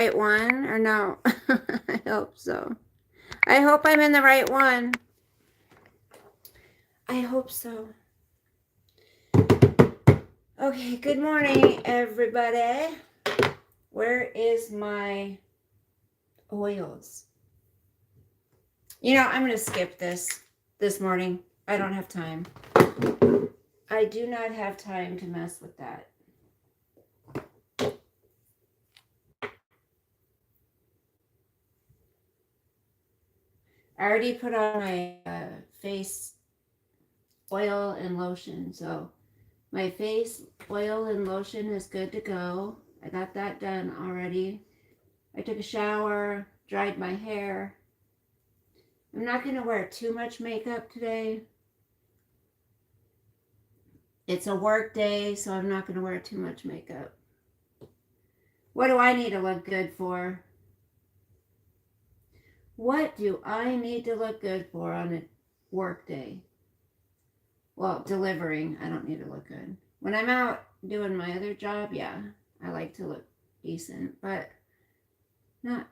right one or no? I hope so. I hope I'm in the right one. I hope so. Okay, good morning, everybody. Where is my oils? I'm going to skip this morning. I don't have time. I do not have time to mess with that. I already put on my face oil and lotion, so my face oil and lotion is good to go. I got that done already. I took a shower, dried my hair. I'm not going to wear too much makeup today. It's a work day, so I'm not going to wear too much makeup. What do I need to look good for? What do I need to look good for on a work day? Well, delivering, I don't need to look good. When I'm out doing my other job, yeah, I like to look decent, but not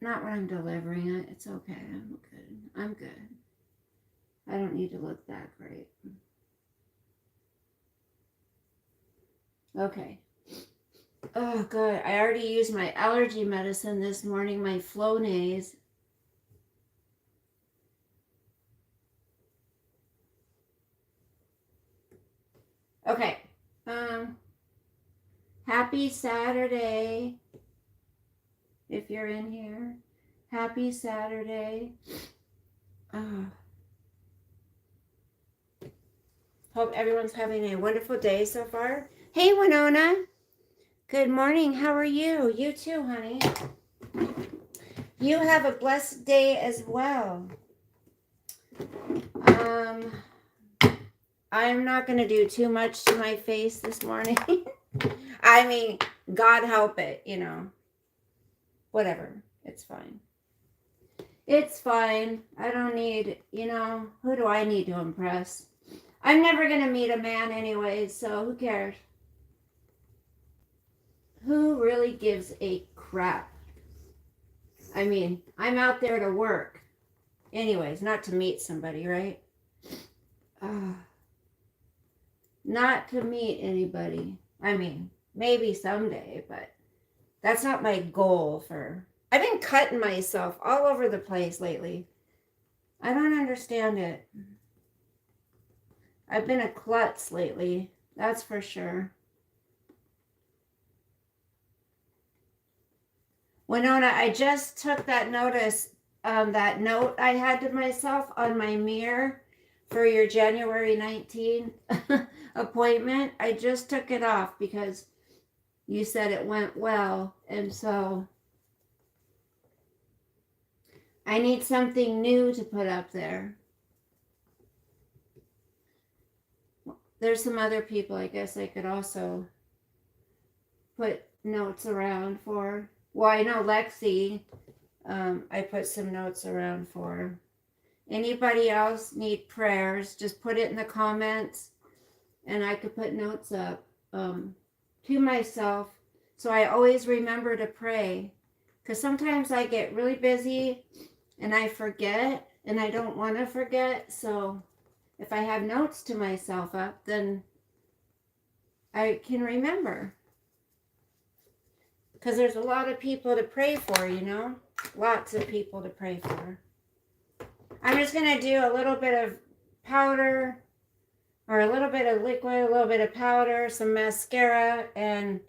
when I'm delivering. It's okay. I'm good. I don't need to look that great. Okay. Oh, good. I already used my allergy medicine this morning, my Flonase. Okay. Happy Saturday. If you're in here, happy Saturday. Hope everyone's having a wonderful day so far. Hey, Winona. Good morning. How are you? You too, honey. You have a blessed day as well. I'm not going to do too much to my face this morning. I mean, God help it, Whatever. It's fine. It's fine. I don't need, who do I need to impress? I'm never going to meet a man anyway, so who cares? Who really gives a crap? I mean, I'm out there to work. Anyways, not to meet somebody, right? Not to meet anybody. I mean, maybe someday, but that's not my goal for... I've been cutting myself all over the place lately. I don't understand it. I've been a klutz lately, that's for sure. Winona, I just took that that note I had to myself on my mirror for your January 19th appointment. I just took it off because you said it went well, and so I need something new to put up there. There's some other people I guess I could also put notes around for. Well, I know Lexi, I put some notes around for. Anybody else need prayers, just put it in the comments and I could put notes up to myself so I always remember to pray, because sometimes I get really busy and I forget, and I don't want to forget. So if I have notes to myself up, then I can remember, because there's a lot of people to pray for, lots of people to pray for. I'm just going to do a little bit of powder, or a little bit of liquid, a little bit of powder, some mascara, and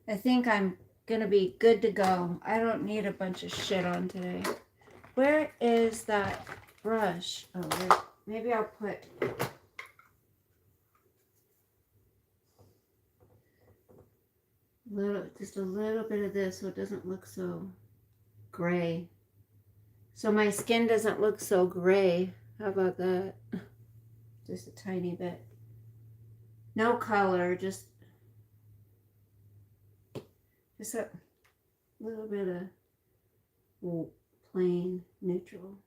I think I'm going to be good to go. I don't need a bunch of shit on today. Where is that brush? Oh, maybe I'll put... just a little bit of this so it doesn't look so gray. So my skin doesn't look so gray. How about that? Just a tiny bit. No color, just a little bit of plain neutral.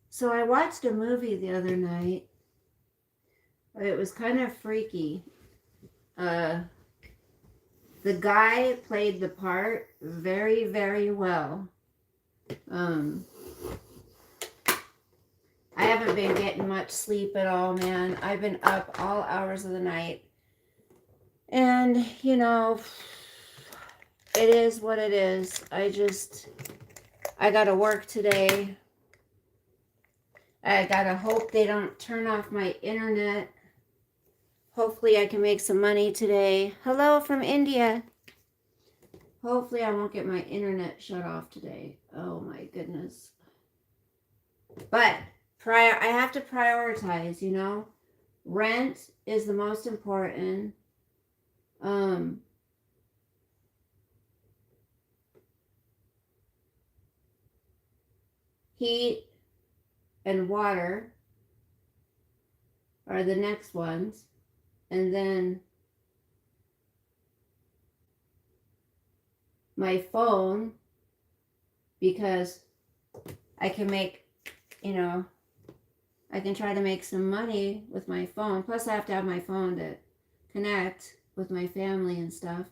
So I watched a movie the other night. It was kind of freaky. the guy played the part very, very well. I haven't been getting much sleep at all, man. I've been up all hours of the night. And, you know, it is what it is. I gotta work today. I gotta hope they don't turn off my internet. Hopefully I can make some money today. Hello from India. Hopefully I won't get my internet shut off today. Oh my goodness. But I have to prioritize, you know. Rent is the most important. Heat and water are the next ones. And then my phone, because I can make, you know, I can try to make some money with my phone. Plus I have to have my phone to connect with my family and stuff.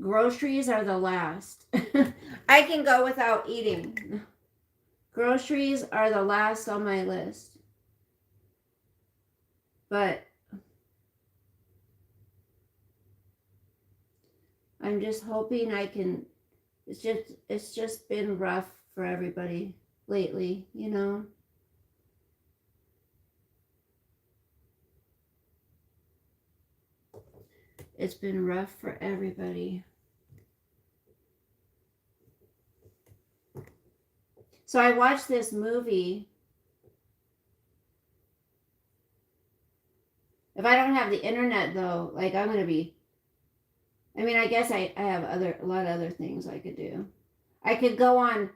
Groceries are the last. I can go without eating. Groceries are the last on my list. But I'm just hoping I can, it's just been rough for everybody lately, you know. It's been rough for everybody. So I watched this movie. If I don't have the internet though, like I'm going to be, I mean, I guess I have a lot of other things I could do. I could go on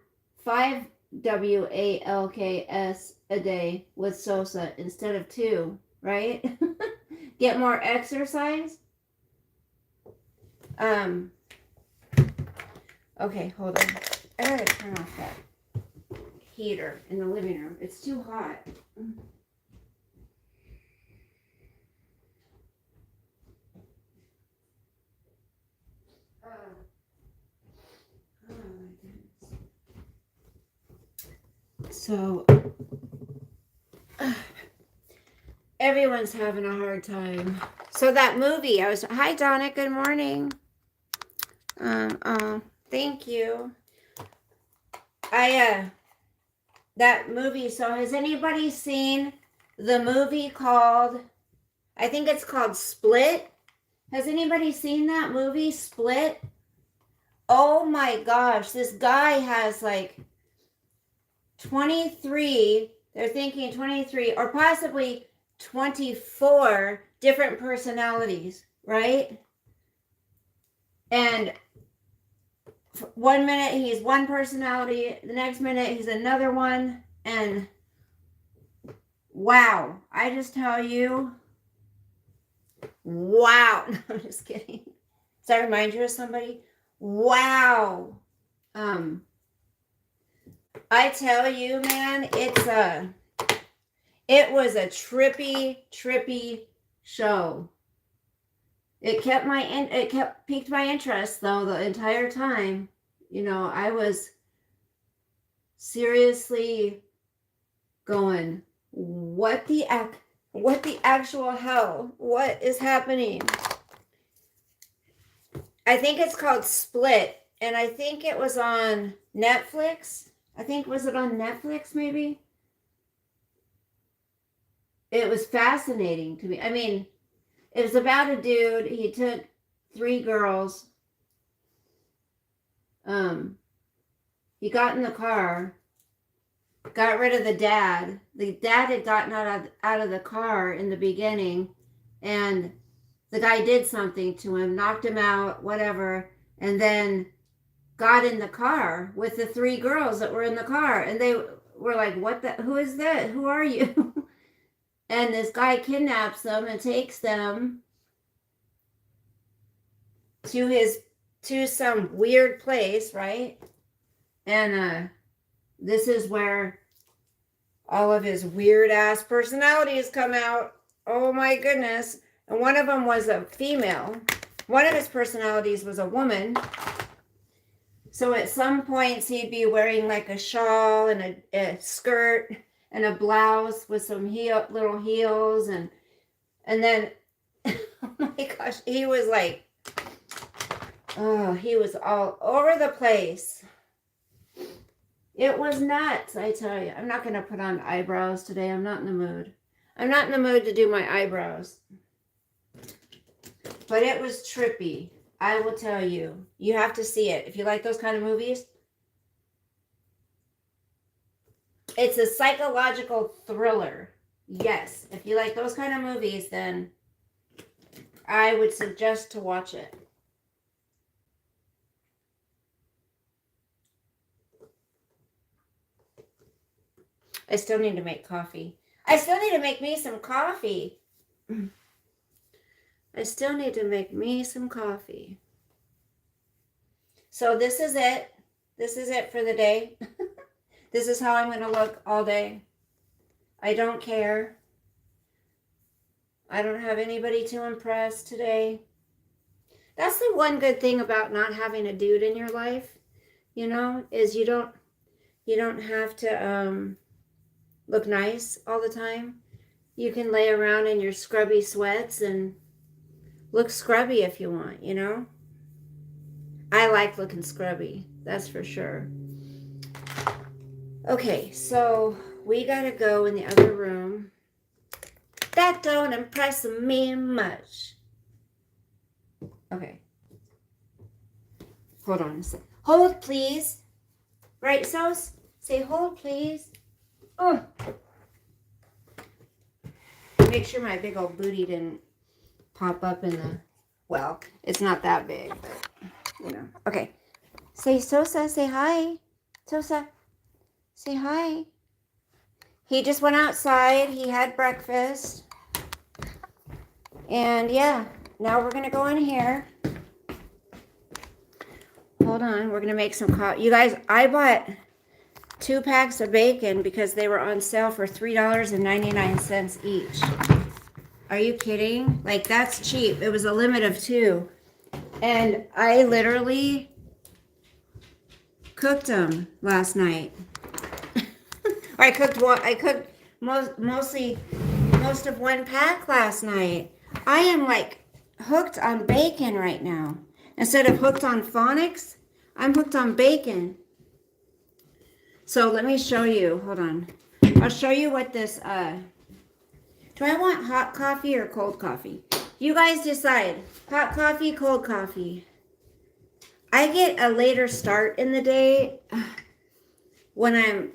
5 WALKS a day with Sosa instead of 2, right? Get more exercise. Okay, hold on. I gotta turn off that heater in the living room. It's too hot. So everyone's having a hard time. So that movie, hi Donna, good morning. Thank you. That movie, so has anybody seen the movie called, I think it's called Split? Has anybody seen that movie, Split? Oh my gosh, this guy has like 23, they're thinking 23 or possibly 24 different personalities, right? And 1 minute he's one personality, the next minute he's another one, and wow, I just tell you, wow. No, I'm just kidding. Does that remind you of somebody? Wow. I tell you, man, it was a trippy show. It piqued my interest though the entire time. You know, I was seriously going, what the actual hell? What is happening? I think it's called Split, and I think it was on Netflix. Was it on Netflix maybe? It was fascinating to me. I mean, it was about a dude. He took 3 girls. He got in the car, got rid of the dad. The dad had gotten out of the car in the beginning, and the guy did something to him, knocked him out, whatever, and then got in the car with the 3 girls that were in the car, and they were like, who is that? Who are you? And this guy kidnaps them and takes them to some weird place, right? And this is where all of his weird ass personalities come out. Oh my goodness. And one of them was a female. one of his personalities was a woman. So at some points he'd be wearing like a shawl and a skirt and a blouse with some little heels, and then oh my gosh, he was like, oh, he was all over the place. It was nuts, I tell you. I'm not going to put on eyebrows today. I'm not in the mood. I'm not in the mood to do my eyebrows. But it was trippy. I will tell you. You have to see it. If you like those kind of movies. It's a psychological thriller. Yes. If you like those kind of movies, then I would suggest to watch it. I still need to make coffee. I still need to make me some coffee. I still need to make me some coffee. So this is it. This is it for the day. This is how I'm going to look all day. I don't care. I don't have anybody to impress today. That's the one good thing about not having a dude in your life, you know, is you don't have to look nice all the time. You can lay around in your scrubby sweats and look scrubby if you want, you know. I like looking scrubby, that's for sure. Okay, so we gotta go in the other room. That don't impress me much. Okay. Hold on a sec. Hold, please. Right, Sauce? Say hold, please. Oh. Make sure my big old booty didn't pop up in the... Well, it's not that big, but, you know. Okay. Say, Sosa, say hi. Sosa, say hi. He just went outside. He had breakfast. And, yeah, now we're going to go in here. Hold on. We're going to make some coffee. You guys, I bought 2 packs of bacon because they were on sale for $3.99 each. Are you kidding? Like, that's cheap. It was a limit of 2. And I literally cooked them last night. I cooked most of 1 pack last night. I am like hooked on bacon right now. Instead of hooked on phonics, I'm hooked on bacon. So let me show you. Hold on. I'll show you what this, do I want hot coffee or cold coffee? You guys decide. Hot coffee, cold coffee. I get a later start in the day when I'm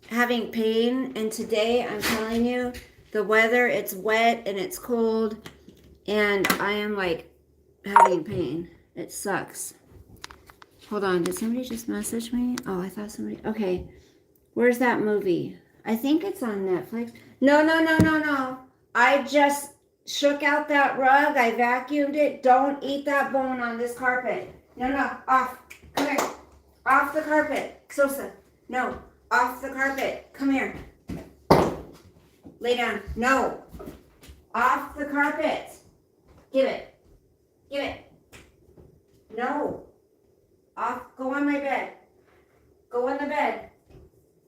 having pain. And today, I'm telling you, the weather, it's wet and it's cold. And I am like having pain. It sucks. Hold on. Did somebody just message me? Oh, I thought somebody... Okay. Where's that movie? I think it's on Netflix. No. I just shook out that rug. I vacuumed it. Don't eat that bone on this carpet. No. Off. Come here. Off the carpet. Sosa. No. Off the carpet. Come here. Lay down. No. Off the carpet. Give it. No. Off. Go on my bed. Go on the bed.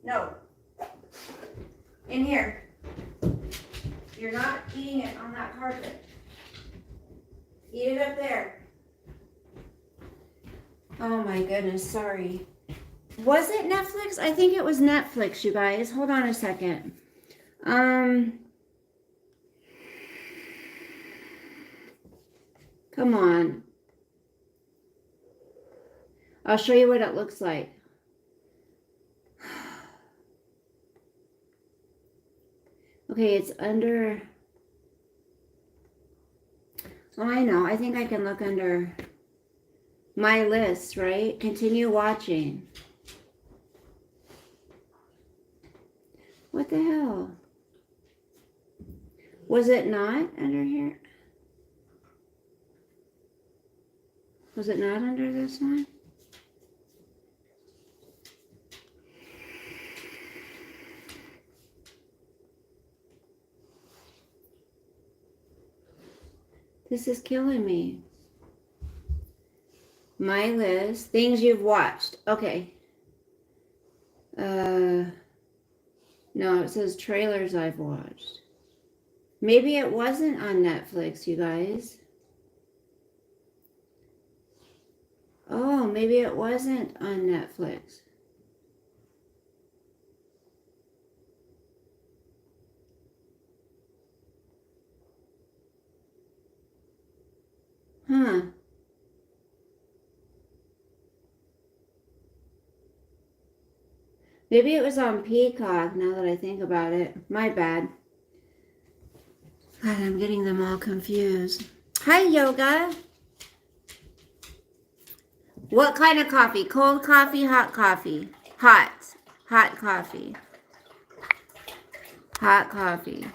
No. In here. You're not eating it on that carpet. Eat it up there. Oh my goodness, sorry. Was it Netflix? I think it was Netflix, you guys. Hold on a second. Come on. I'll show you what it looks like. Okay, it's under... Oh, I know. I think I can look under my list, right? Continue watching. What the hell? Was it not under here? Was it not under this one? This is killing me. My list. Things you've watched. Okay. No, it says trailers I've watched. Maybe it wasn't on Netflix, you guys. Oh, maybe it wasn't on Netflix. Huh. Maybe it was on Peacock now that I think about it. My bad. God, I'm getting them all confused. Hi, Yoga. What kind of coffee? Cold coffee, hot coffee? Hot. Hot coffee. Hot coffee.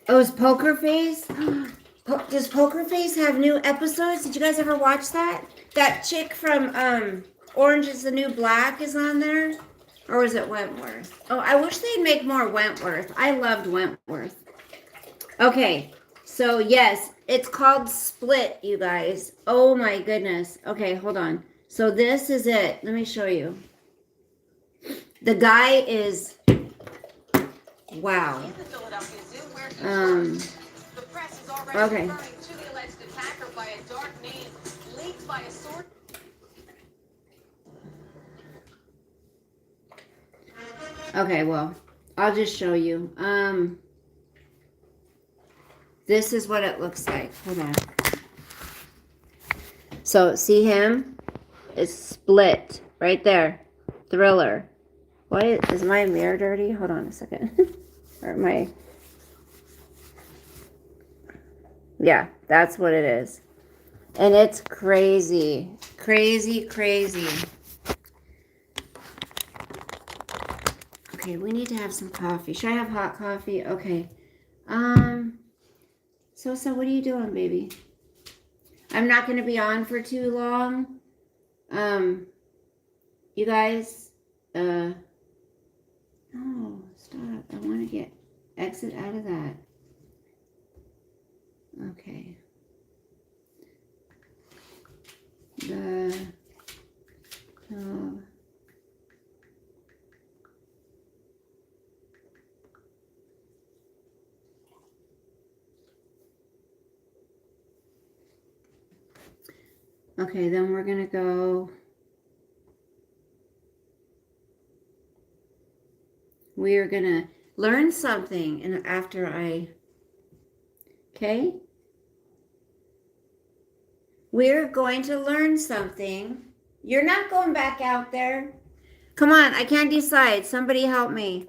Oh, is Poker Face? Does Poker Face have new episodes? Did you guys ever watch that? That chick from Orange is the New Black is on there? Or was it Wentworth? Oh, I wish they'd make more Wentworth. I loved Wentworth. Okay, so yes, it's called Split, you guys. Oh my goodness. Okay, hold on. So this is it. Let me show you. The guy is, wow. Okay. Okay, well, I'll just show you. This is what it looks like. Hold on. So, see him? It's Split right there. Thriller. What is my mirror dirty? Hold on a second. Or my, yeah, that's what it is. And it's crazy. Crazy, crazy. Okay, we need to have some coffee. Should I have hot coffee? Okay. So what are you doing, baby? I'm not going to be on for too long. You guys, no, stop. I want to exit out of that. Okay. Okay, then we're going to go. We are going to learn something and after okay? We're going to learn something. You're not going back out there. Come on, I can't decide. Somebody help me.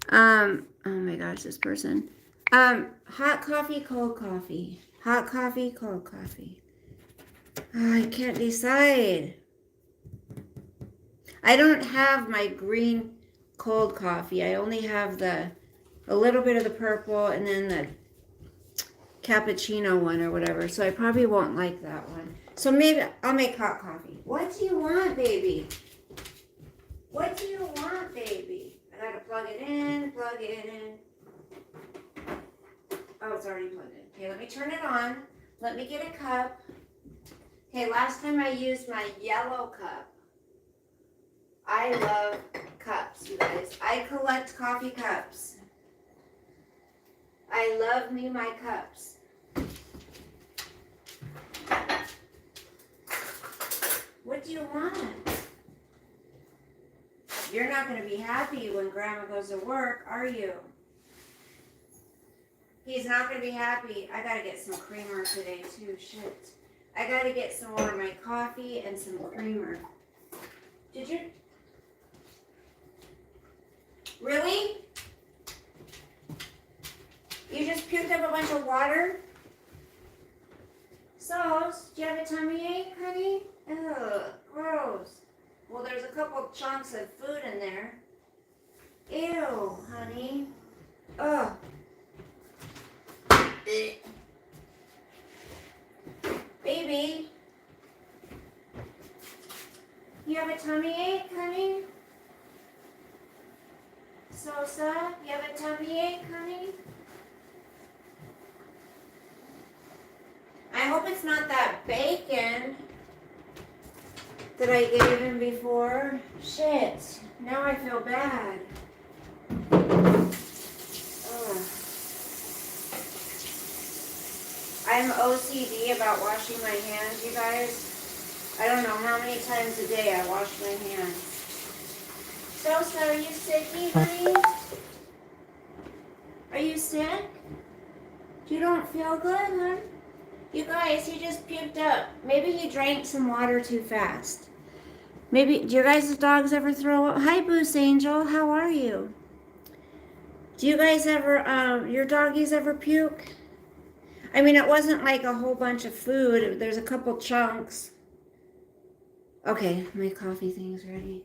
Oh my gosh, this person. Hot coffee, cold coffee. Hot coffee, cold coffee. Oh, I can't decide. I don't have my green cold coffee. I only have a little bit of the purple and then the cappuccino one or whatever. So I probably won't like that one. So maybe I'll make hot coffee. What do you want, baby? What do you want, baby? I gotta plug it in, plug it in. Oh, it's already plugged in. Okay, let me turn it on. Let me get a cup. Okay, last time I used my yellow cup. I love cups, you guys. I collect coffee cups. I love me my cups. What do you want? You're not going to be happy when Grandma goes to work, are you? He's not going to be happy. I got to get some creamer today, too. Shit. I got to get some more of my coffee and some creamer. Did you? Really? You just puked up a bunch of water? So, do you have a tummy ache, honey? Ugh, gross. Well, there's a couple chunks of food in there. Ew, honey. Ugh. Baby, you have a tummy ache, honey? Sosa, you have a tummy ache, honey? I hope it's not that bacon that I gave him before. Shit. Now I feel bad. Ugh. I'm OCD about washing my hands, you guys. I don't know how many times a day I wash my hands. So, are you sicky, honey? Are you sick? You don't feel good, huh? You guys, he just puked up. Maybe he drank some water too fast. Maybe, do your guys' dogs ever throw up? Hi, Boost Angel, how are you? Do you guys ever, your doggies ever puke? I mean, it wasn't like a whole bunch of food. There's a couple chunks. Okay, my coffee thing's ready.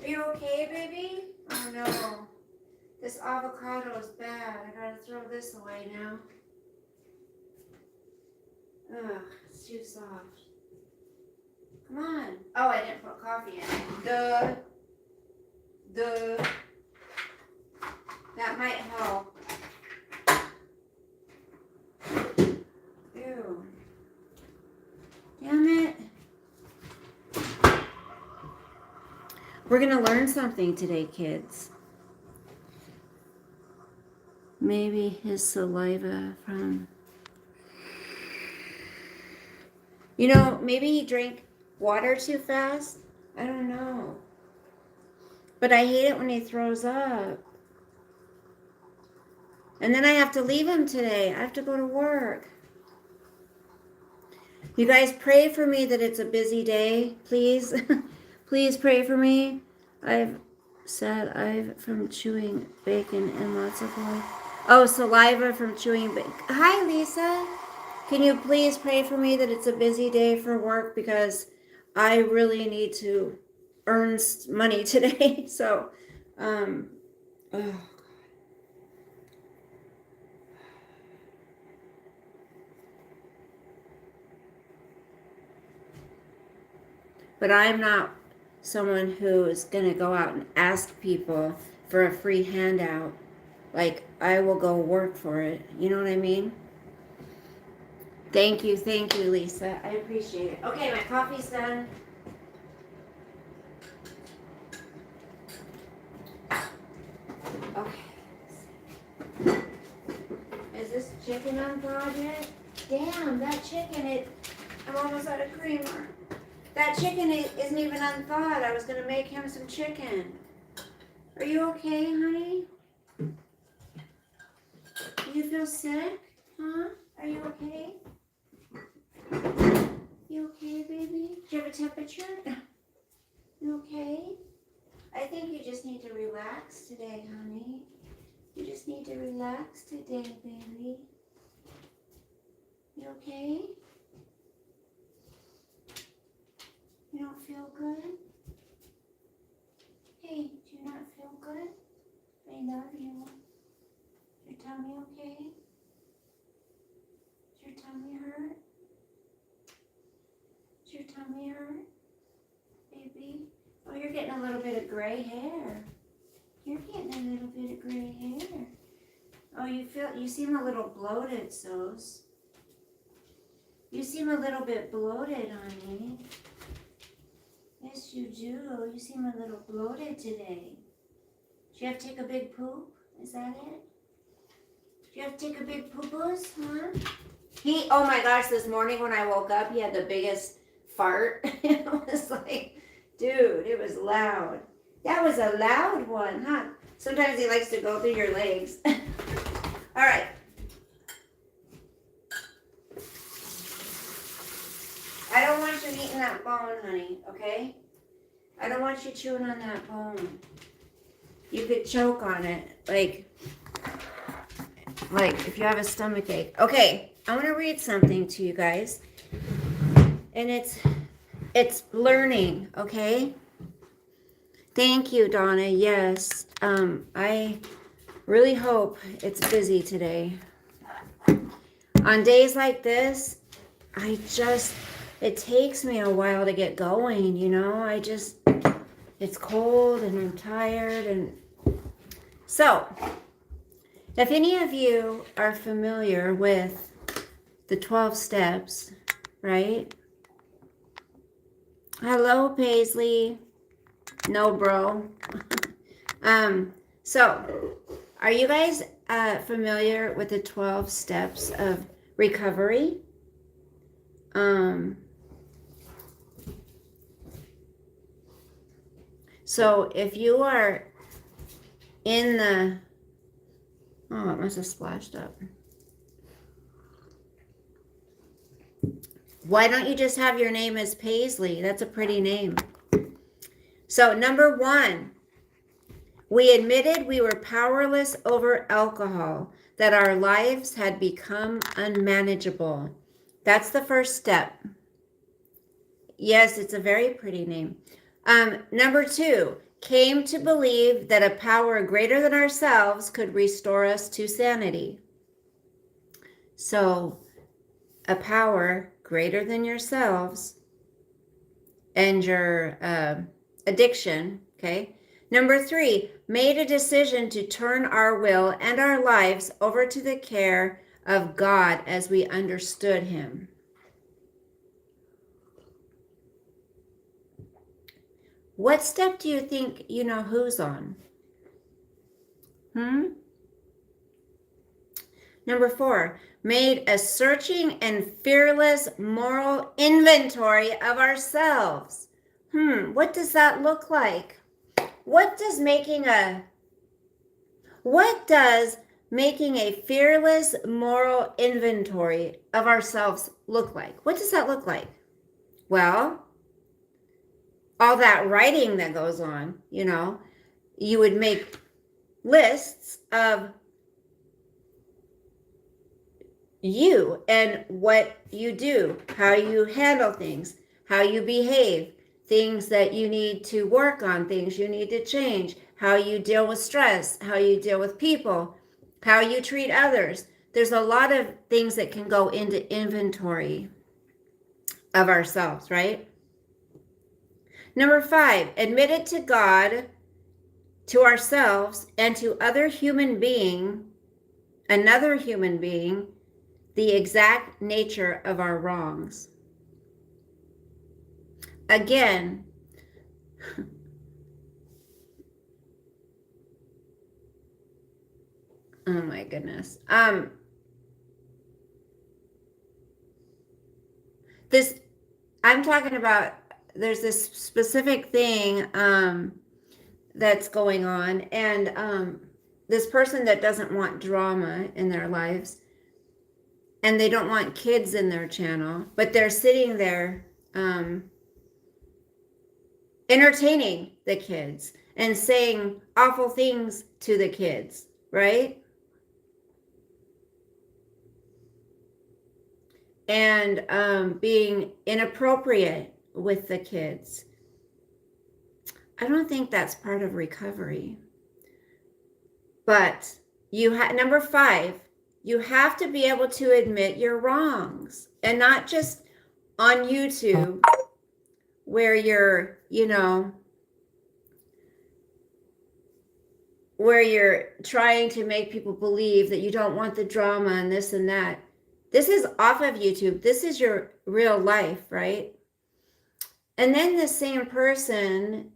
Are you okay, baby? Oh no. This avocado is bad. I gotta throw this away now. Ugh, it's too soft. Come on. Oh, I didn't put coffee in it. Duh. That might help. Ew. Damn it. We're gonna learn something today, kids. Maybe his saliva from... You know, maybe he drank water too fast. I don't know. But I hate it when he throws up. And then I have to leave him today. I have to go to work. You guys pray for me that it's a busy day, please. Please pray for me. I've from chewing bacon and lots of oil. Oh, saliva from chewing bacon. Hi, Lisa. Can you please pray for me that it's a busy day for work, because I really need to earn money today. So, oh. But I'm not someone who is going to go out and ask people for a free handout. Like, I will go work for it. You know what I mean? Thank you, Lisa. I appreciate it. Okay, my coffee's done. Okay. Is this chicken unthawed yet? Damn, that chicken, I'm almost out of creamer. That chicken isn't even unthawed. I was going to make him some chicken. Are you okay, honey? Do you feel sick? Huh? Are you okay? You okay, baby? Do you have a temperature? You okay? I think you just need to relax today, honey. You just need to relax today, baby. You okay? You don't feel good? Hey, do you not feel good? I love you. Is your tummy okay? Does your tummy hurt? Does your tummy hurt? Baby? Oh, you're getting a little bit of gray hair. You're getting a little bit of gray hair. Oh, you seem a little bloated, Sos. You seem a little bit bloated, honey. Yes, you do. You seem a little bloated today. Do you have to take a big poop? Is that it? Do you have to take a big poo-poos, huh? Oh my gosh, this morning when I woke up, he had the biggest fart. It was like, dude, it was loud. That was a loud one, huh? Sometimes he likes to go through your legs. All right. I don't want you eating that bone, honey, okay? I don't want you chewing on that bone. You could choke on it, like if you have a stomach ache. Okay, I want to read something to you guys. And it's learning, okay? Thank you, Donna. Yes. I really hope it's busy today. On days like this, it takes me a while to get going, you know? It's cold and I'm tired. And so, if any of you are familiar with the 12 steps, right? Hello, Paisley. No, bro. So are you guys familiar with the 12 steps of recovery? So if you are in the, oh, it must have splashed up. Why don't you just have your name as Paisley? That's a pretty name. So number 1, we admitted we were powerless over alcohol, that our lives had become unmanageable. That's the first step. Yes, it's a very pretty name. Number 2, came to believe that a power greater than ourselves could restore us to sanity. So, a power greater than yourselves and your addiction, okay? Number 3, made a decision to turn our will and our lives over to the care of God as we understood Him. What step do you think you know who's on? Number 4, made a searching and fearless moral inventory of ourselves. What does that look like? What does making a fearless moral inventory of ourselves look like? What does that look like? Well, all that writing that goes on, you would make lists of you and what you do, how you handle things, how you behave, things that you need to work on, things you need to change, how you deal with stress, how you deal with people, how you treat others. There's a lot of things that can go into inventory of ourselves, right? Number 5, admit it to God, to ourselves, and to another human being, the exact nature of our wrongs. Again, oh my goodness. I'm talking about, there's this specific thing that's going on, and this person that doesn't want drama in their lives, and they don't want kids in their channel, but they're sitting there entertaining the kids and saying awful things to the kids, right? And being inappropriate with the kids. I don't think that's part of recovery. But number 5, you have to be able to admit your wrongs, and not just on YouTube where you're, where you're trying to make people believe that you don't want the drama and this and that. This is off of YouTube. This is your real life, right? And then the same person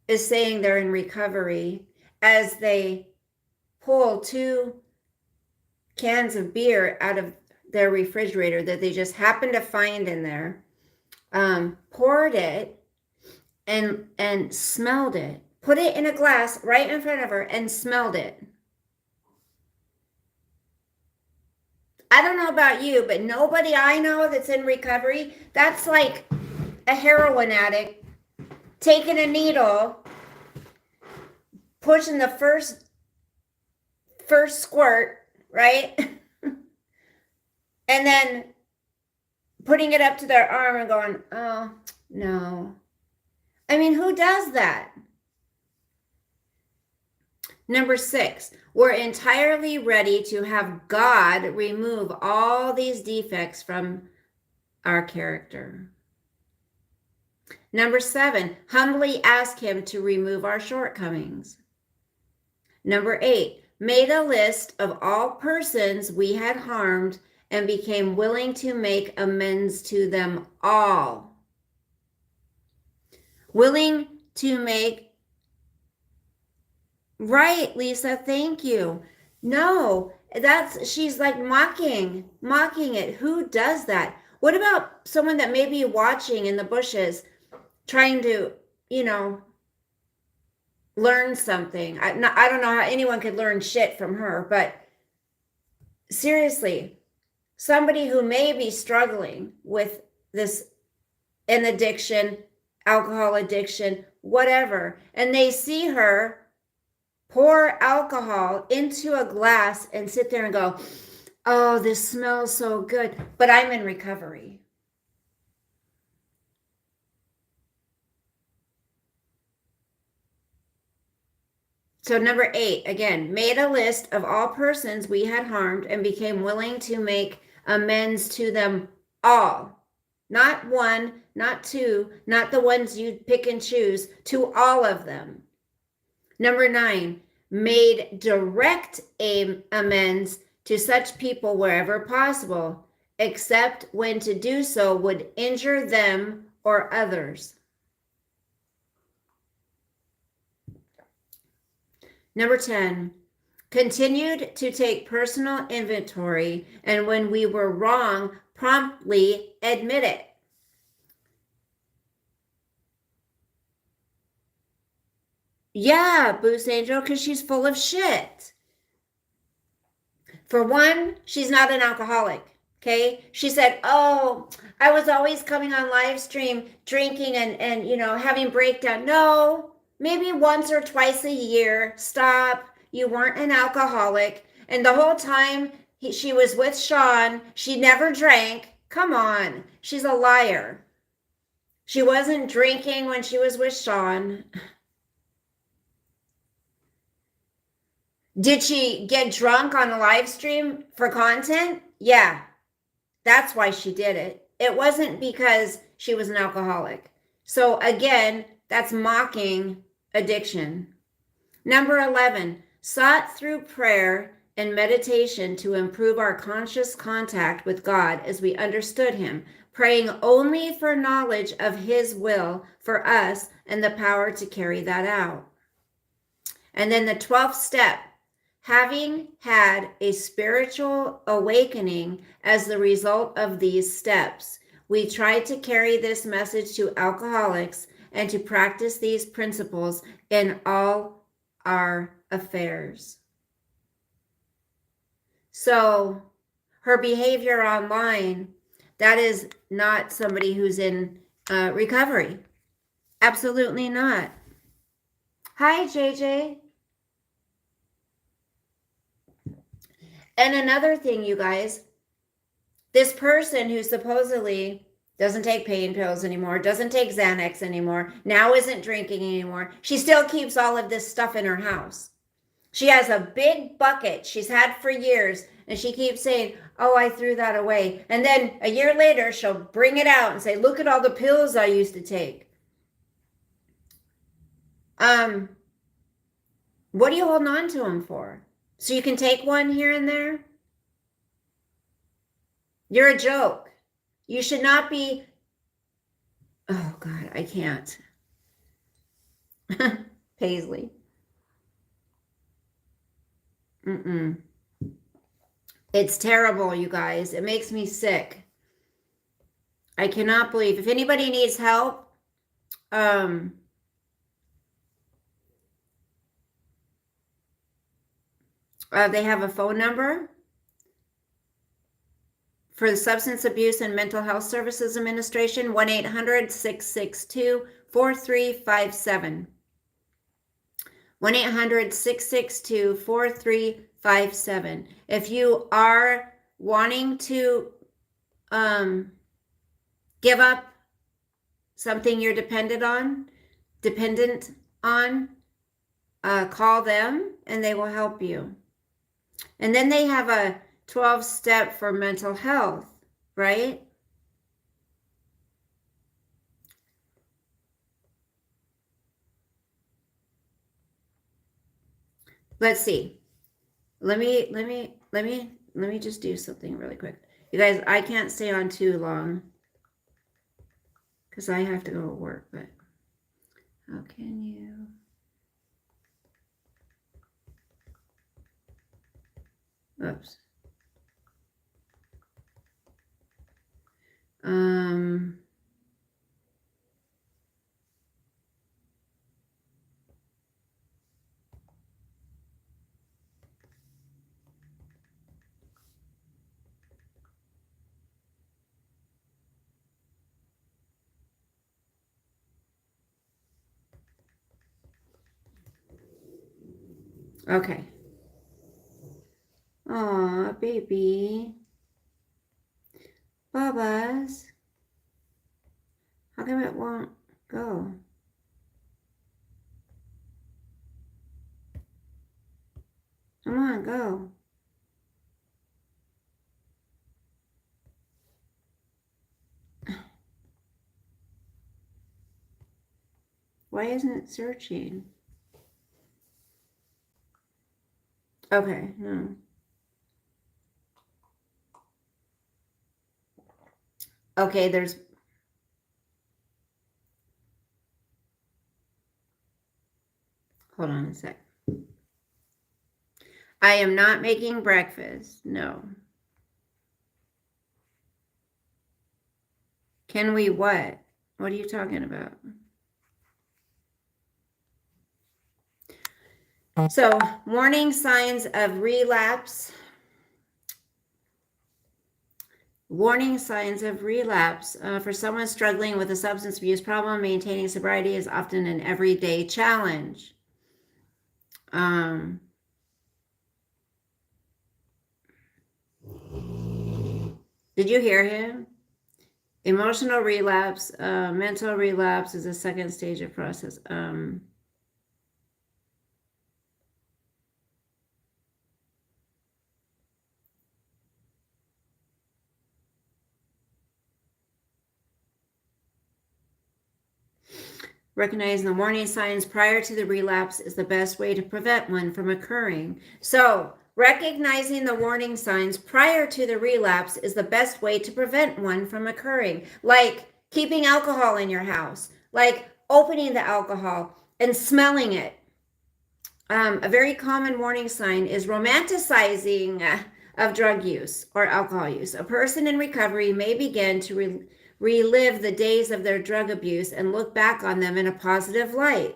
is saying they're in recovery as they pull 2 cans of beer out of their refrigerator that they just happened to find in there, poured it and smelled it, put it in a glass right in front of her and smelled it. I don't know about you, but nobody I know that's in recovery, that's like a heroin addict taking a needle, pushing the first squirt, right? And then putting it up to their arm and going, oh, no. I mean, who does that? Number 6, we're entirely ready to have God remove all these defects from our character. Number 7, humbly ask Him to remove our shortcomings. Number 8, made a list of all persons we had harmed and became willing to make amends to them all. Willing to make, right, Lisa, thank you. No, she's like mocking it. Who does that? What about someone that may be watching in the bushes trying to, learn something? I don't know how anyone could learn shit from her, but seriously, somebody who may be struggling with an addiction, alcohol addiction, whatever, and they see her pour alcohol into a glass and sit there and go, oh, this smells so good, but I'm in recovery. So number 8, again, made a list of all persons we had harmed and became willing to make amends to them all. Not one, not two, not the ones you pick and choose, to all of them. Number 9, made direct amends to such people wherever possible, except when to do so would injure them or others. Number 10, continued to take personal inventory, and when we were wrong, promptly admit it. Yeah, Boost Angel, because she's full of shit. For one, she's not an alcoholic. Okay. She said, oh, I was always coming on live stream drinking and having breakdown. No, maybe once or twice a year. Stop. You weren't an alcoholic. And the whole time she was with Sean, she never drank. Come on. She's a liar. She wasn't drinking when she was with Sean. Did she get drunk on a live stream for content? Yeah. That's why she did it. It wasn't because she was an alcoholic. So again, that's mocking addiction. Number 11, sought through prayer and meditation to improve our conscious contact with God as we understood Him, praying only for knowledge of His will for us and the power to carry that out. And then the 12th step, having had a spiritual awakening as the result of these steps, we try to carry this message to alcoholics and to practice these principles in all our affairs. So her behavior online, that is not somebody who's in recovery. Absolutely not. Hi, JJ. And another thing, you guys, this person who supposedly doesn't take pain pills anymore, doesn't take Xanax anymore, now isn't drinking anymore, she still keeps all of this stuff in her house. She has a big bucket she's had for years, and she keeps saying, oh, I threw that away. And then a year later, she'll bring it out and say, look at all the pills I used to take. What are you holding on to them for? So you can take one here and there? You're a joke. You should not be. Oh, God, I can't. Paisley. It's terrible, you guys. It makes me sick. I cannot believe. If anybody needs help, they have a phone number for the Substance Abuse and Mental Health Services Administration, 1-800-662-4357. 1-800-662-4357. If you are wanting to give up something you're dependent on, call them and they will help you. And then they have a 12-step for mental health, right? Let's see. let me just do something really quick. You guys, I can't stay on too long because I have to go to work, but how can you? Oops. Okay. Aw, baby. Bubba's. How come it won't go? Come on, go. Why isn't it searching? Okay, no. Okay, there's... Hold on a sec. I am not making breakfast. No. Can we what? What are you talking about? So, warning signs of relapse. Warning signs of relapse. For someone struggling with a substance abuse problem, maintaining sobriety is often an everyday challenge. Did you hear him? Emotional relapse, mental relapse is a second stage of process. Recognizing the warning signs prior to the relapse is the best way to prevent one from occurring. So, recognizing the warning signs prior to the relapse is the best way to prevent one from occurring. Like keeping alcohol in your house, like opening the alcohol and smelling it. A very common warning sign is romanticizing of drug use or alcohol use. A person in recovery may begin to relive the days of their drug abuse and look back on them in a positive light.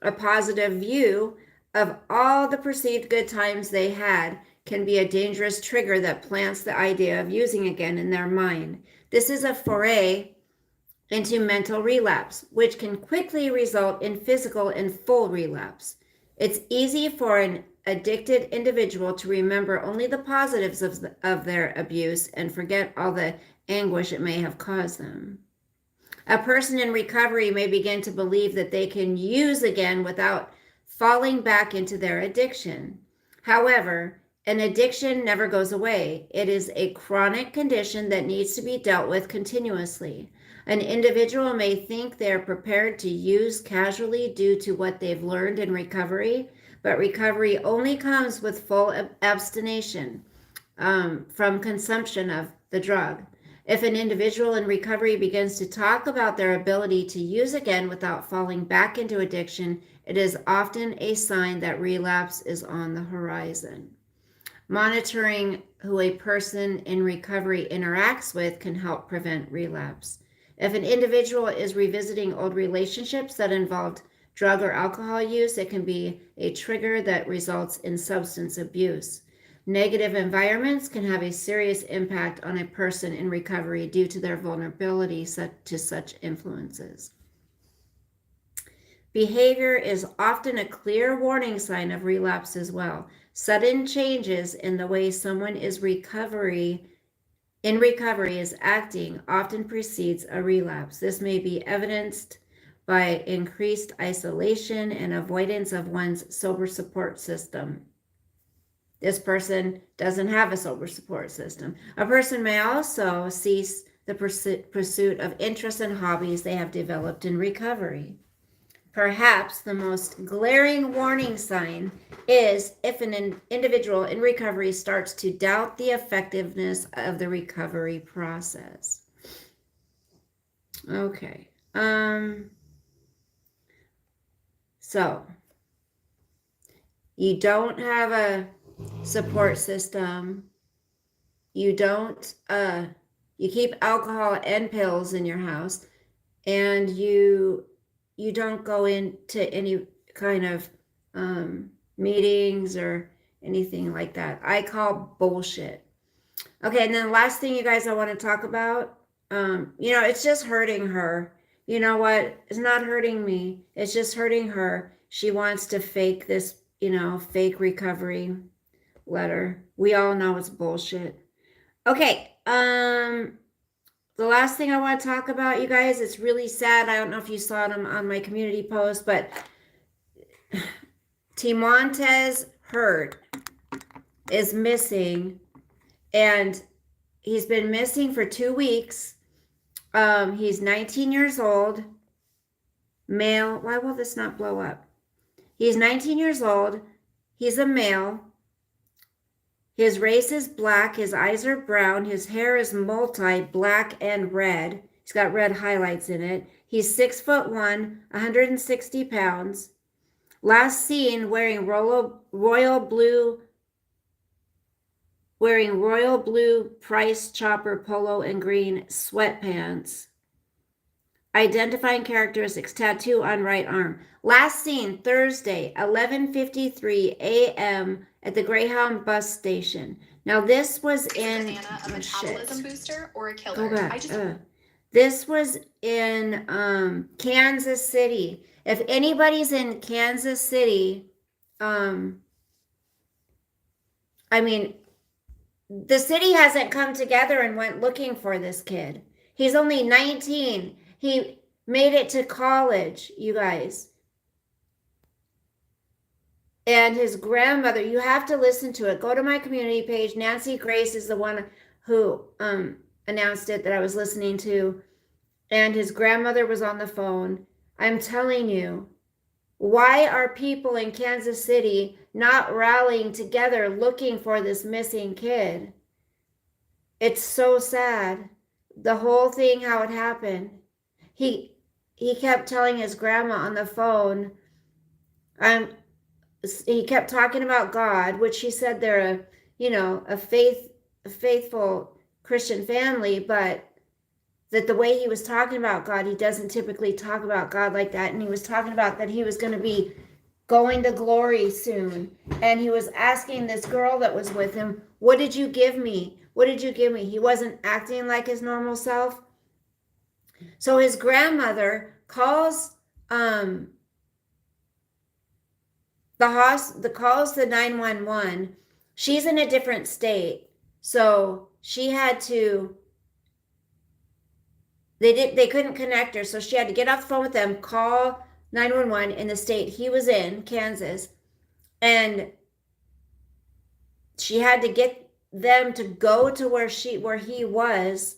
A positive view of all the perceived good times they had can be a dangerous trigger that plants the idea of using again in their mind. This is a foray into mental relapse, which can quickly result in physical and full relapse. It's easy for an addicted individual to remember only the positives of their abuse and forget all the anguish it may have caused them. A person in recovery may begin to believe that they can use again without falling back into their addiction. However, an addiction never goes away. It is a chronic condition that needs to be dealt with continuously. An individual may think they are prepared to use casually due to what they've learned in recovery, but recovery only comes with full abstinence from consumption of the drug. If an individual in recovery begins to talk about their ability to use again without falling back into addiction, it is often a sign that relapse is on the horizon. Monitoring who a person in recovery interacts with can help prevent relapse. If an individual is revisiting old relationships that involved drug or alcohol use, it can be a trigger that results in substance abuse. Negative environments can have a serious impact on a person in recovery due to their vulnerability to such influences. Behavior is often a clear warning sign of relapse as well. Sudden changes in the way someone is recovery is acting often precedes a relapse. This may be evidenced by increased isolation and avoidance of one's sober support system. This person doesn't have a sober support system. A person may also cease the pursuit of interests and hobbies they have developed in recovery. Perhaps the most glaring warning sign is if an individual in recovery starts to doubt the effectiveness of the recovery process. Okay. So you don't have a support system. You don't, you keep alcohol and pills in your house, and you don't go into any kind of meetings or anything like that. I call bullshit. Okay, and then the last thing, you guys, I want to talk about, it's just hurting her. You know what? It's not hurting me. It's just hurting her. She wants to fake this, fake recovery letter. We all know it's bullshit. Okay, the last thing I want to talk about, you guys, it's really sad. I don't know if you saw them on my community post, but Timontez Hurt is missing, and he's been missing for 2 weeks. He's 19 years old, male. Why will this not blow up? He's 19 years old. He's a male. His race is black. His eyes are brown. His hair is black and red. He's got red highlights in it. He's 6'1", 160 pounds. Last seen wearing royal blue Price Chopper polo and green sweatpants. Identifying characteristics: tattoo on right arm. Last seen Thursday, 11:53 a.m. at the Greyhound bus station. Now this was in a metabolism booster or a killer. Go back. This was in Kansas City. If anybody's in Kansas City, the city hasn't come together and went looking for this kid. He's only 19. He made it to college, you guys. And his grandmother, you have to listen to it. Go to my community page. Nancy Grace is the one who announced it that I was listening to. And his grandmother was on the phone. I'm telling you, why are people in Kansas City not rallying together looking for this missing kid? It's so sad. The whole thing, how it happened. He kept telling his grandma on the phone, he kept talking about God, which he said they're a faithful Christian family, but that the way he was talking about God, he doesn't typically talk about God like that. And he was talking about that he was going to be going to glory soon. And he was asking this girl that was with him, what did you give me? What did you give me? He wasn't acting like his normal self. So his grandmother calls the 911. She's in a different state, so she had to. They couldn't connect her, so she had to get off the phone with them, call 911 in the state he was in, Kansas, and she had to get them to go to where he was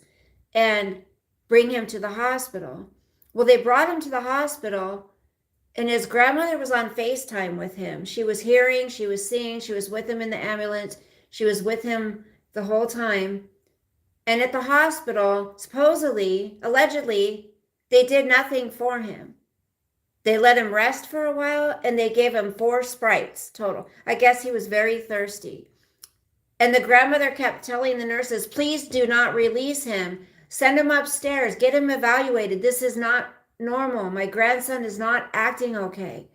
and bring him to the hospital. Well, they brought him to the hospital, and his grandmother was on FaceTime with him. She was hearing, she was seeing, she was with him in the ambulance. She was with him the whole time. And at the hospital, supposedly, allegedly, they did nothing for him. They let him rest for a while, and they gave him 4 Sprites total. I guess he was very thirsty. And the grandmother kept telling the nurses, please do not release him. Send him upstairs. Get him evaluated. This is not normal. My grandson is not acting okay.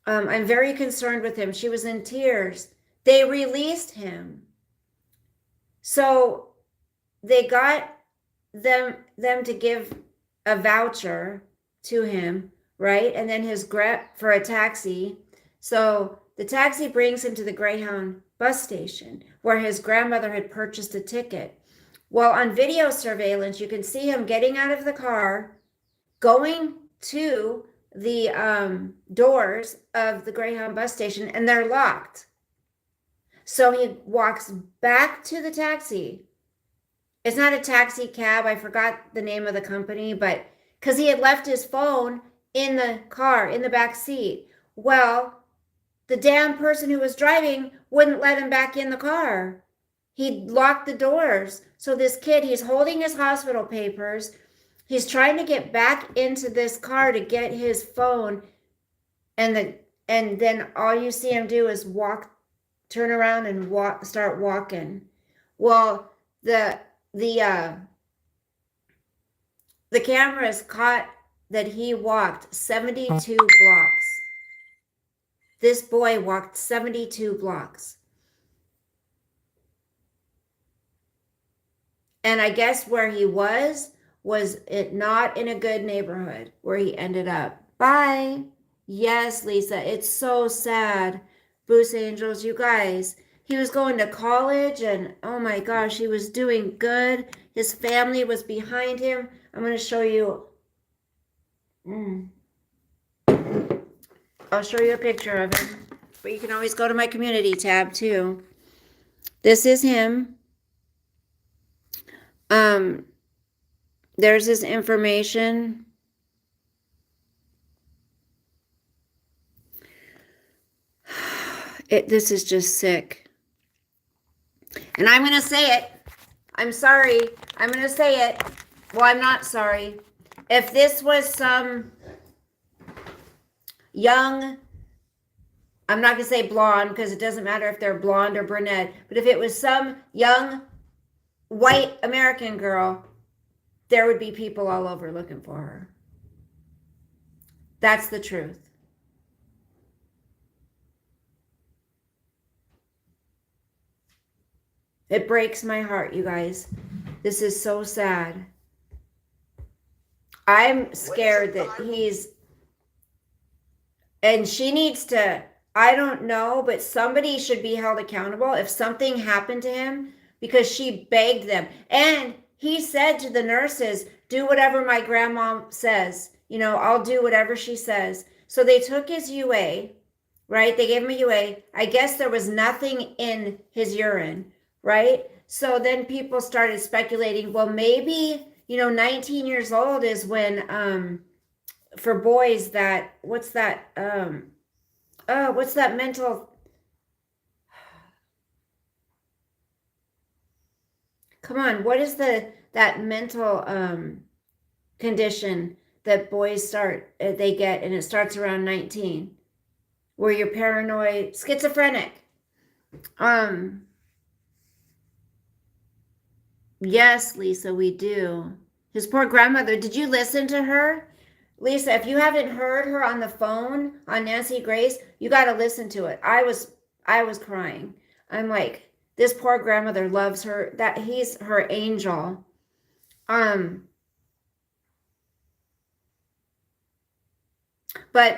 I'm very concerned with him. She was in tears. They released him. So they got them to give a voucher to him, right? And then for a taxi. So the taxi brings him to the Greyhound bus station where his grandmother had purchased a ticket. Well, on video surveillance, you can see him getting out of the car, going to the doors of the Greyhound bus station, and they're locked. So he walks back to the taxi. It's not a taxi cab. I forgot the name of the company, but because he had left his phone in the car, in the back seat. Well, the damn person who was driving wouldn't let him back in the car. He locked the doors. So this kid, he's holding his hospital papers. He's trying to get back into this car to get his phone, and then all you see him do is turn around and start walking. Well, the cameras caught that he walked 72 blocks. This boy walked 72 blocks. And I guess where he was it not in a good neighborhood where he ended up. Bye. Yes, Lisa, it's so sad. Boost Angels, you guys. He was going to college and oh my gosh, he was doing good. His family was behind him. I'm going to show you. I'll show you a picture of him. But you can always go to my community tab too. This is him. There's his information. This is just sick. And I'm going to say it. I'm sorry. I'm going to say it. Well, I'm not sorry. If this was some young, I'm not going to say blonde because it doesn't matter if they're blonde or brunette, but if it was some young white American girl, there would be people all over looking for her. That's the truth. It breaks my heart, you guys. This is so sad. I'm scared that and she needs to, I don't know, but somebody should be held accountable if something happened to him because she begged them. And he said to the nurses, do whatever my grandma says. You know, I'll do whatever she says. So they took his UA, right? They gave him a UA. I guess there was nothing in his urine, right? So then people started speculating, well, maybe, 19 years old is when, for boys that, what's that mental, come on, what is that mental condition that boys they get, and it starts around 19, where you're paranoid, schizophrenic. Yes, Lisa, we do. His poor grandmother. Did you listen to her? Lisa, if you haven't heard her on the phone on Nancy Grace, you got to listen to it. I was crying. I'm like, this poor grandmother loves her, that he's her angel. But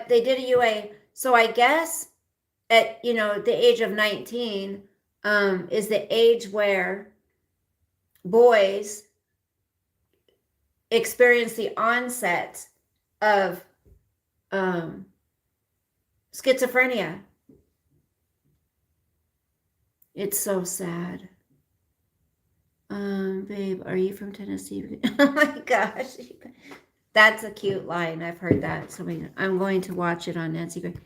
they did a UA. So I guess at, the age of 19, is the age where boys experience the onset of schizophrenia. It's so sad. Babe, are you from Tennessee? Oh my gosh. That's a cute line. I've heard that. So I'm going to watch it on Nancy Grace.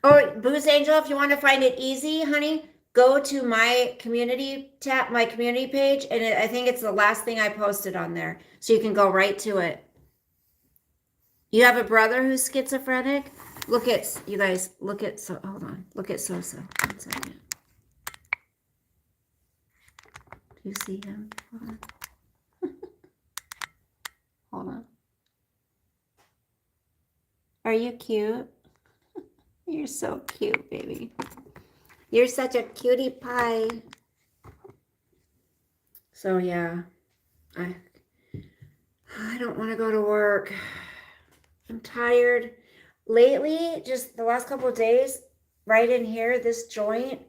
Oh, Booze Angel, if you want to find it easy, honey, go to my community tab, my community page, and I think it's the last thing I posted on there. So you can go right to it. You have a brother who's schizophrenic? Look at, you guys, hold on. Look at Sosa. 1 second. Do you see him? Hold on. Hold on. Are you cute? You're so cute, baby. You're such a cutie pie. So yeah, I don't want to go to work. I'm tired. Lately, just the last couple of days, right in here, this joint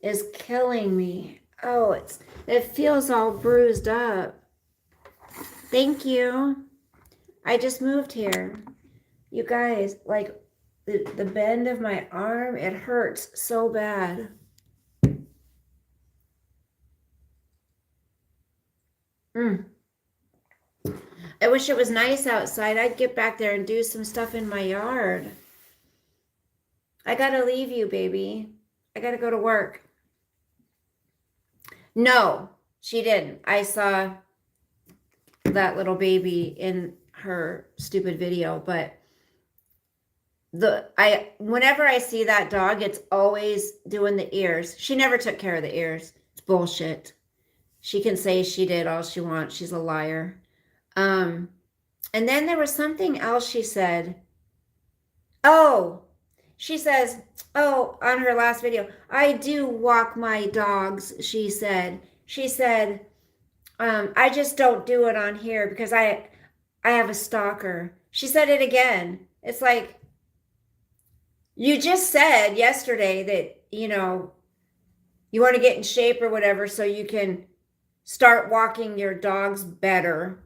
is killing me. Oh, it feels all bruised up. Thank you. I just moved here. You guys, like the bend of my arm, it hurts so bad. I wish it was nice outside. I'd get back there and do some stuff in my yard. I gotta leave you, baby. I gotta go to work. No, she didn't. I saw that little baby in her stupid video, but whenever I see that dog, it's always doing the ears. She never took care of the ears. It's bullshit. She can say she did all she wants. She's a liar. And then there was something else she said. Oh, she says, oh, on her last video, I do walk my dogs, she said. She said, I just don't do it on here because I have a stalker. She said it again. It's like, you just said yesterday that, you want to get in shape or whatever so you can start walking your dogs better.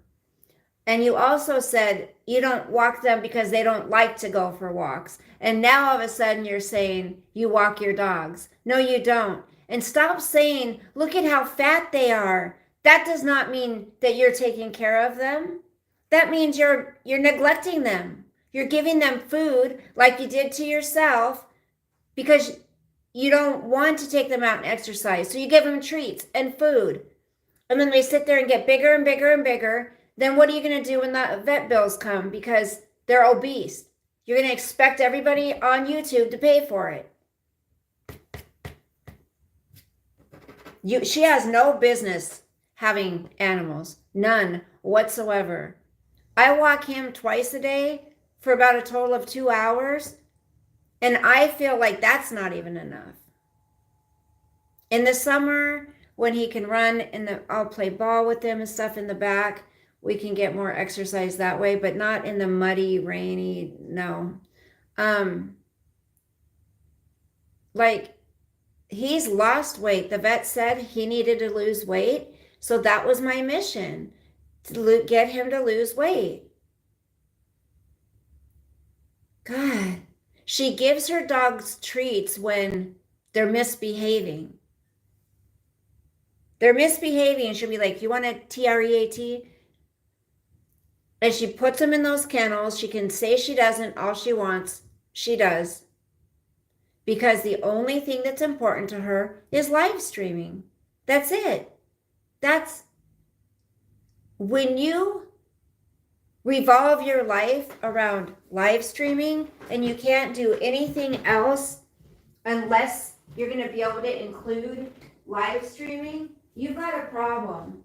And you also said you don't walk them because they don't like to go for walks. And now all of a sudden you're saying you walk your dogs. No, you don't. And stop saying, look at how fat they are. That does not mean that you're taking care of them. That means you're neglecting them. You're giving them food like you did to yourself because you don't want to take them out and exercise. So you give them treats and food. And then they sit there and get bigger and bigger and bigger. Then what are you going to do when the vet bills come because they're obese? You're going to expect everybody on YouTube to pay for it. She has no business having animals. None whatsoever. I walk him twice a day for about a total of 2 hours. And I feel like that's not even enough. In the summer, when he can run, I'll play ball with him and stuff in the back. We can get more exercise that way, but not in the muddy, rainy, no. Like, he's lost weight. The vet said he needed to lose weight. So that was my mission, to get him to lose weight. God, she gives her dogs treats when they're misbehaving. They're misbehaving. She'll be like, you want a TREAT? And she puts them in those kennels. She can say she doesn't. All she wants, she does. Because the only thing that's important to her is live streaming. That's it. That's when you revolve your life around live streaming and you can't do anything else unless you're going to be able to include live streaming, you've got a problem.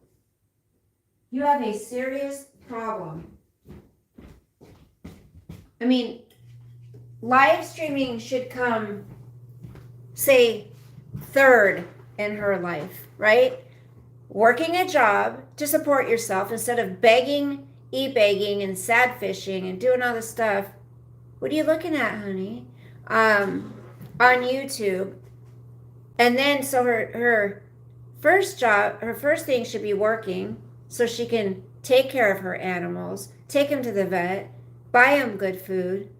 You have a serious problem. I mean, live streaming should come, say, third in her life, right? Working a job to support yourself instead of begging, e-begging, and sad fishing and doing all this stuff. What are you looking at, honey? On YouTube. And then, so her first job, her first thing should be working so she can take care of her animals, take them to the vet, buy them good food.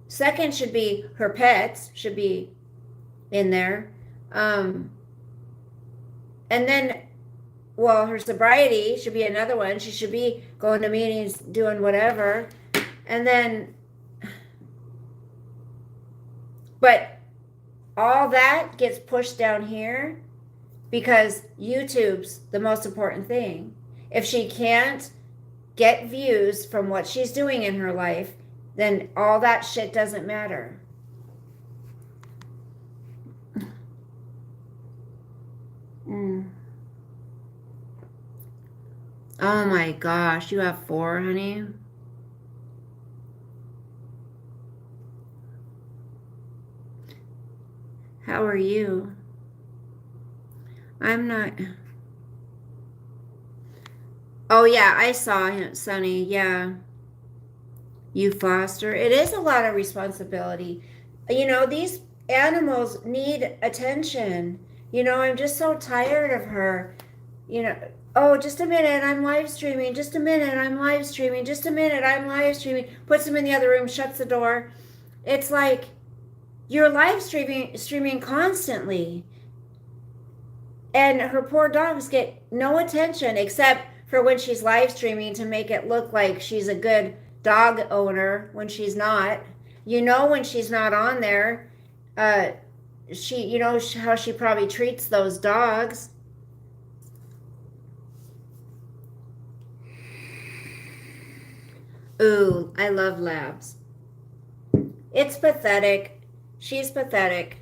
Second should be her pets should be in there. And then, well, her sobriety should be another one. She should be going to meetings, doing whatever. And then, but all that gets pushed down here because YouTube's the most important thing. If she can't get views from what she's doing in her life, then all that shit doesn't matter. Oh my gosh, you have 4, honey? How are you? I'm not... Oh yeah, I saw him, Sonny, yeah. You foster. It is a lot of responsibility. These animals need attention. I'm just so tired of her. Oh, just a minute, I'm live streaming. Just a minute, I'm live streaming. Just a minute, I'm live streaming. Puts him in the other room, shuts the door. It's like you're live streaming constantly. And her poor dogs get no attention except for when she's live streaming to make it look like she's a good dog owner when she's not. You know, when she's not on there, you know how she probably treats those dogs. Ooh, I love labs. It's pathetic. She's pathetic.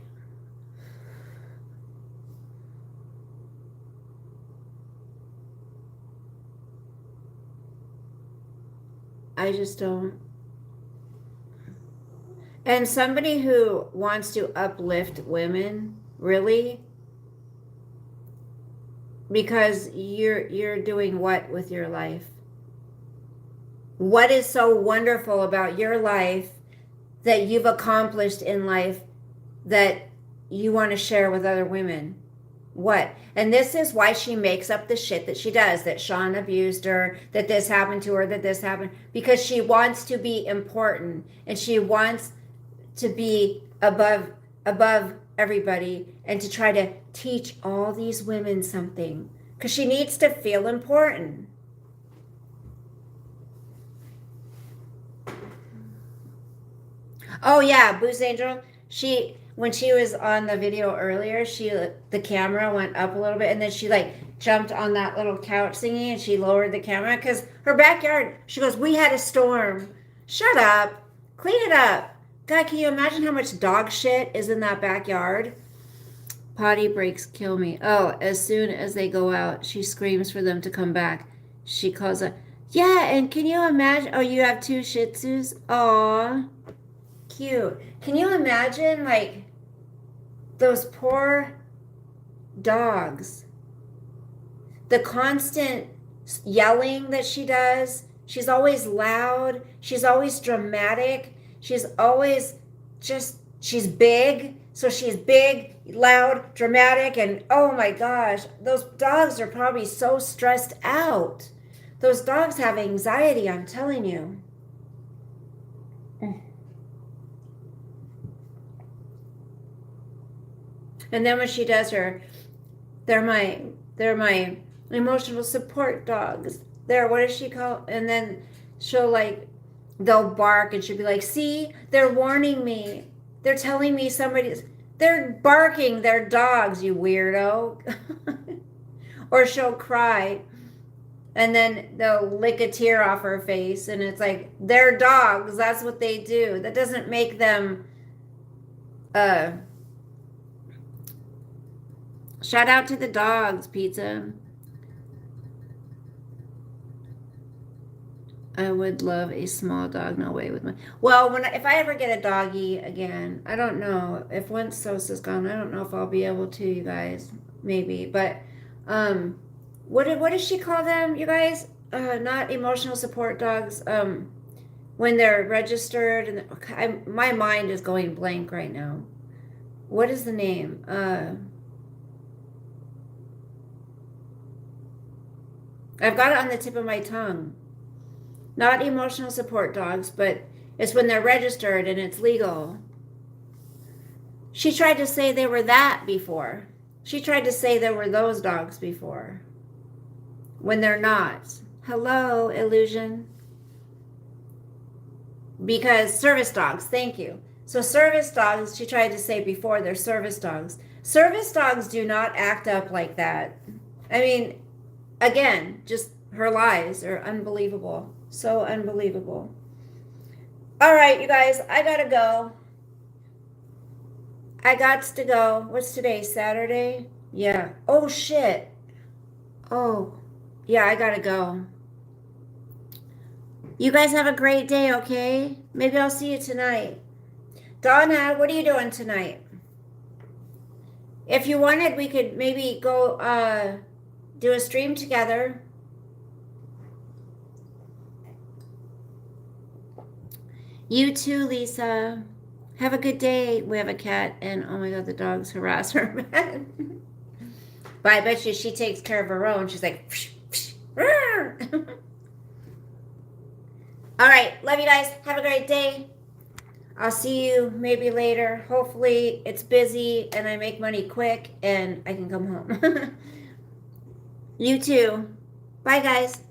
I just don't. And somebody who wants to uplift women, really? Because you're doing what with your life? What is so wonderful about your life that you've accomplished in life that you want to share with other women? What? And this is why she makes up the shit that she does, that Sean abused her, that this happened to her, that this happened, because she wants to be important and she wants to be above everybody and to try to teach all these women something, because she needs to feel important. Oh yeah, Booze Angel, when she was on the video earlier, the camera went up a little bit and then she like jumped on that little couch thingy and she lowered the camera because her backyard, she goes, we had a storm. Shut up. Clean it up. God, can you imagine how much dog shit is in that backyard? Potty breaks kill me. Oh, as soon as they go out, she screams for them to come back. She calls up. Yeah, and can you imagine? Oh, you have 2 Shih Tzus? Aw, cute. Can you imagine, like, those poor dogs? The constant yelling that she does. She's always loud. She's always dramatic. She's always she's big. So she's big, loud, dramatic, and oh my gosh, those dogs are probably so stressed out. Those dogs have anxiety, I'm telling you. And then when she does they're my emotional support dogs. What does she call? And then they'll bark and she'll be like, see, they're warning me. They're telling me they're barking, they're dogs, you weirdo. Or she'll cry and then they'll lick a tear off her face and it's like, they're dogs, that's what they do. That doesn't make them, shout out to the dogs, Pizza. I would love a small dog. No way with my. Well, if I ever get a doggy again, I don't know if once Sosa's gone. I don't know if I'll be able to, you guys. Maybe, but what does she call them, you guys? Not emotional support dogs. When they're registered and my mind is going blank right now. What is the name? I've got it on the tip of my tongue. Not emotional support dogs, but it's when they're registered and it's legal. She tried to say they were that before. She tried to say there were those dogs before. When they're not. Hello, Illusion. Because service dogs, thank you. So service dogs, she tried to say before, they're service dogs. Service dogs do not act up like that. I mean, again, just her lies are unbelievable. So unbelievable. All right, you guys, I gotta go. I got to go. What's today? Saturday? Yeah. Oh, shit. Oh, yeah, I gotta go. You guys have a great day, okay? Maybe I'll see you tonight. Donna, what are you doing tonight? If you wanted, we could maybe go do a stream together. You too, Lisa. Have a good day. We have a cat, and oh my god, the dogs harass her. But I bet you she takes care of her own. She's like, psh, psh, all right, love you guys. Have a great day. I'll see you maybe later. Hopefully it's busy and I make money quick and I can come home. You too. Bye, guys.